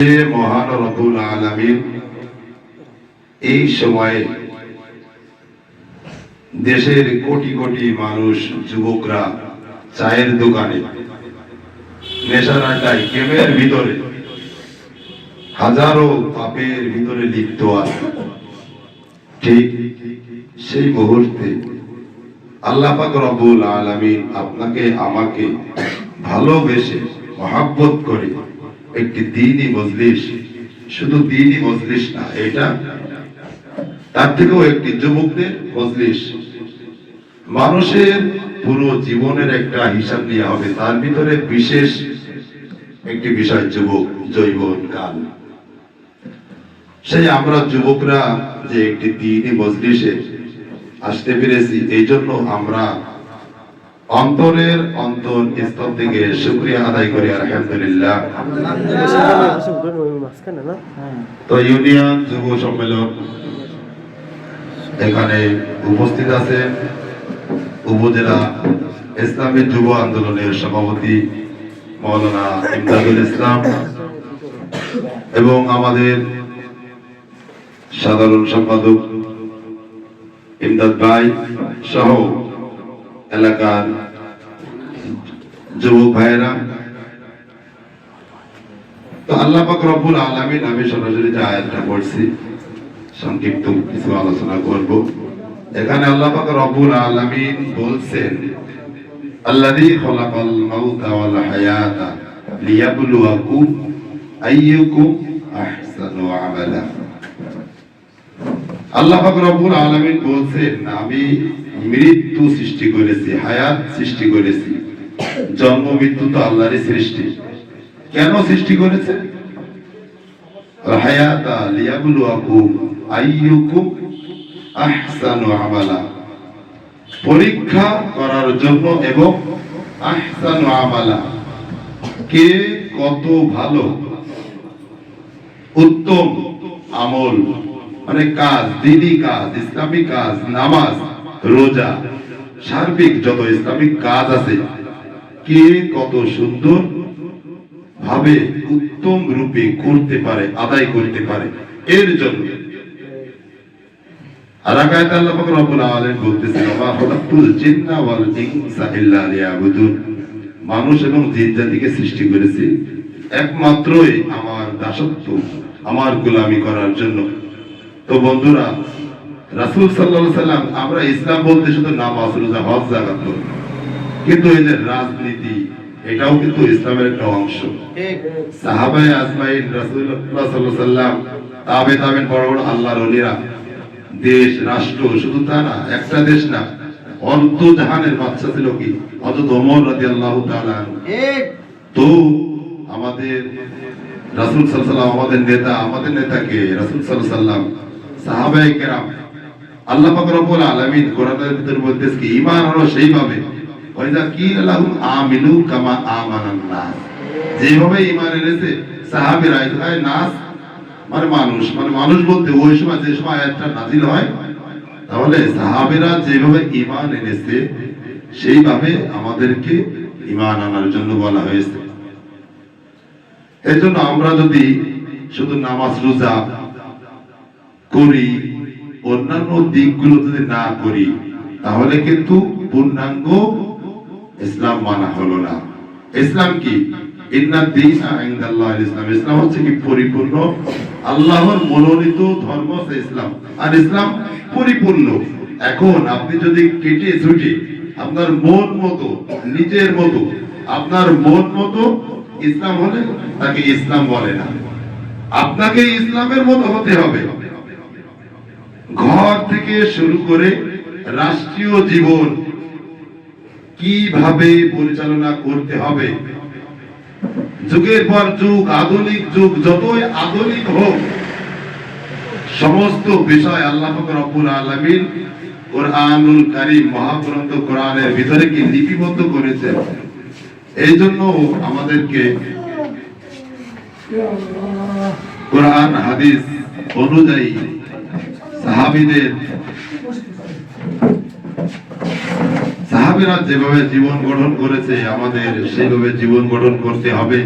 মহান রব্বুল আলামিন এই সময়ে দেশের কোটি কোটি মানুষ, যুবকরা চায়ের দোকানে, নেশার আড্ডায়, গেমের ভিতরে, হাজারো পাপের ভিতরে লিপ্ত আছে। ঠিক সেই মুহূর্তে আল্লাহ পাক রব্বুল আলামিন আপনাকে আমাকে ভালোবেসে মহব্বত করে একটি দ্বীনি মজলিস, শুধু দ্বীনি মজলিস না, এটা তার থেকেও একটি যুবকদের মজলিস। মানুষের পুরো জীবনের একটা হিসাব নেওয়া হবে, তার ভিতরে বিশেষ একটি বিষয় যুবক, যৌবন কাল। সেই আমরা যুবকরা যে একটি দ্বীনি মজলিসে আসতে পেরেছি, এই জন্য আমরা অন্তরের স্তর থেকে শুকরিয়া আদায় করি, আলহামদুলিল্লাহ। তো ইউনিয়ন যুব সম্মেলন এখানে উপস্থিত আছে উপজেলা ইসলামী যুব আন্দোলনের সভাপতি মাওলানা ইমদাদুল ইসলাম এবং আমাদের সাধারণ সম্পাদক ইমদাদ ভাই সহ এলাকার যুবক ভাইয়েরা। তো আল্লাহ পাক রব্বুল আলামিন, আমি সরাসরি যে আয়াতটা পড়ছি সংক্ষিপ্ত কিছু আলোচনা করব। এখানে আল্লাহ পাক রব্বুল আলামিন বলছেন, আল্লাযী খালাকাল মাউতা ওয়াল হায়াতা লিয়াবলুয়াকুম আইয়ুকুম আহসানু আমালা। আল্লাহ পাক রব্বুল আলামিন বলছেন, আমি মৃত্যু সৃষ্টি করেছি, হায়াত সৃষ্টি করেছি। জন্ম মৃত্যু তো আল্লাহরই সৃষ্টি। কেন সৃষ্টি করেছে? হায়াতা লিয়াবলুয়াকুম আইয়ুকুম আহসানু আমালা, পরীক্ষা করার জন্য, এবং আহসানু আমালা, কে কত ভালো উত্তম আমল, মানে কাজ, দ্বীনি কাজ, ইসলামিক কাজ, নামাজ, রোজা, সার্বিক যত ইসলামিক কাজ আছে, কে কত সুন্দর ভাবে উত্তম রূপে করতে পারে, আদায় করতে পারে, এর জন্য। আর আয়াতে আল্লাহ পাক রব্বুল আলামিন বলতেছেন, ওয়া খালাকতুল জিন্না ওয়াল ইনসা ইল্লা লিয়াবুদুন, মানুষ এবং জিন জাতিকে সৃষ্টি করেছি একমাত্রই আমার দাসত্ব, আমার গোলামি করার জন্য। তো বন্ধুরা, রাসূল সাল্লাল্লাহু আলাইহি সাল্লাম, আমরা ইসলাম বলতে শুধু নামাজ, রোজা, হজ, যাকাত করি, কিন্তু এই যে রাজনীতি, এটাও কিন্তু ইসলামের একটা অংশ। সাহাবায়ে আজমাইন, রাসূলুল্লাহ সাল্লাল্লাহু আলাইহি সাল্লাম, তাবেঈন, বড় বড় আল্লাহর ওলিরা, দেশ, রাষ্ট্র, শুধু তা না, একটা দেশ না, অর্ধ জাহানের বাদশা ছিল কি হযরত ওমর রাদিয়াল্লাহু তাআলা। তো আমাদের রাসূল সাল্লাল্লাহু আলাইহি সাল্লাম, আমাদের নেতাকে রাসূল সাল্লাল্লাহু আলাইহি সাল্লাম, সাহাবায়ে কেরাম, আল্লাহ পাক রব্বুল আলামিন কোরআনের ভিতরে বলতেছে কি, ঈমান হলো সেইভাবে, ওয়াইজা কিলা লাহুম আমিনু কামা আমানান নাস, যেভাবে ঈমান এনেছে সাহাবীরা, এই নাস মানে মানুষ বলতে ওই সময়, যে সময় আয়াতটা নাযিল হয়, তাহলে সাহাবীরা যেভাবে ঈমান এনেছে সেইভাবে আমাদেরকে ঈমান আনার জন্য বলা হয়েছে। এজন্য আমরা যদি শুধু নামাজ রোজা করি, অন্যান্য দিকগুলো যদি না করি, তাহলে কিন্তু পূর্ণাঙ্গ ইসলাম মানা হলো না। ইসলাম কি? ইন্নাদ দীনা ইনদাল্লাহিল ইসলাম, ইসলাম হচ্ছে কি পরিপূর্ণ, আল্লাহর মনোনীত ধর্ম হচ্ছে ইসলাম, আর ইসলাম পরিপূর্ণ। এখন আপনি যদি কেটে ছুটে আপনার মন মতো, নিজের মতো, আপনার মন মতো ইসলাম হলে তাকে ইসলাম বলে না। আপনাকে ইসলামের মতো হতে হবে। ঘর থেকে শুরু করে রাষ্ট্রীয় জীবন কিভাবে পরিচালনা করতে হবে, যুগের পর যুগ, আধুনিক যুগ যতই আধুনিক হোক, সমস্ত বিষয় আল্লাহ পাক রব্বুল আলামিন কোরআনুল কারীম, মহাগ্রন্থ কোরআনের ভিতরে কি লিপিবদ্ধ করেছেন। এই জন্য আমাদেরকে কোরআন হাদিস অনুযায়ী সাহাবীরা যেভাবে জীবন গঠন করেছে, আমাদের সেইভাবে জীবন গঠন করতে হবে।